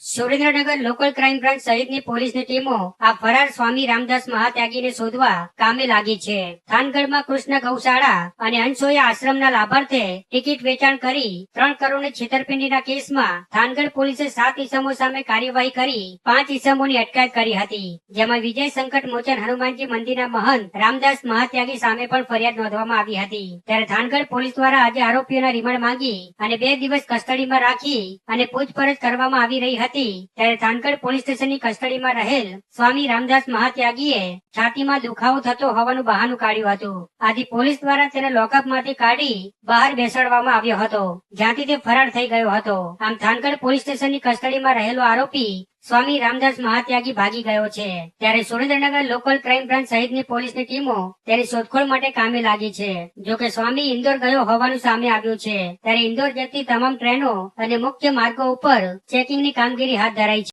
Surendranagar local crime branch સહિતની પોલીસની ટીમો આ ફરાર સ્વામી રામદાસ મહાત્યાગીને શોધવા કામે લાગી છે. થાનગઢમાં કૃષ્ણ ગૌશાળા અને અનસોયા આશ્રમના લાભાર્થે ટિકિટ વેચાણ કરી 3 કરોડની છેતરપિંડીના કેસમાં થાનગઢ પોલીસે 7 ઇસમો સામે કાર્યવાહી કરી 5 ઇસમોની અટકાયત કરી હતી. જેમાં વિજય સંકટ મોચન હનુમાનજી મંદિરના મહંત રામદાસ મહાત્યાગી સામે પણ ફરિયાદ નોંધવામાં આવી હતી. ત્યારે થાનગઢ પોલીસ દ્વારા આજે આરોપીઓના રિમાન્ડ માંગી અને 2 દિવસ કસ્ટડીમાં રાખી અને પૂછપરછ કરવામાં આવી રહી હતી. ત્યારે થાનગઢ પોલીસ સ્ટેશનની કસ્ટડીમાં રહેલ સ્વામી રામદાસ મહાત્યાગીએ છાતીમાં દુખાવો થતો હોવાનું બહાનું કાઢ્યું હતું. આથી પોલીસ દ્વારા તેને લોકઅપમાંથી કાઢી બહાર બેસાડવામાં આવ્યો હતો, જ્યાંથી તે ફરાર થઈ ગયો હતો. આમ થાનગઢ પોલીસ સ્ટેશનની કસ્ટડીમાં રહેલો આરોપી સ્વામી રામદાસ મહાત્યાગી ભાગી ગયો છે. ત્યારે સુરેન્દ્રનગર લોકલ ક્રાઇમ બ્રાન્ચ સહિતની પોલીસની ટીમો તેની શોધખોળ માટે કામે લાગી છે. જોકે સ્વામી ઇન્દોર ગયો હોવાનું સામે આવ્યું છે. ત્યારે ઇન્દોર જતી તમામ ટ્રેનો અને મુખ્ય માર્ગો ઉપર ચેકિંગની કામગીરી હાથ ધરાઈ છે.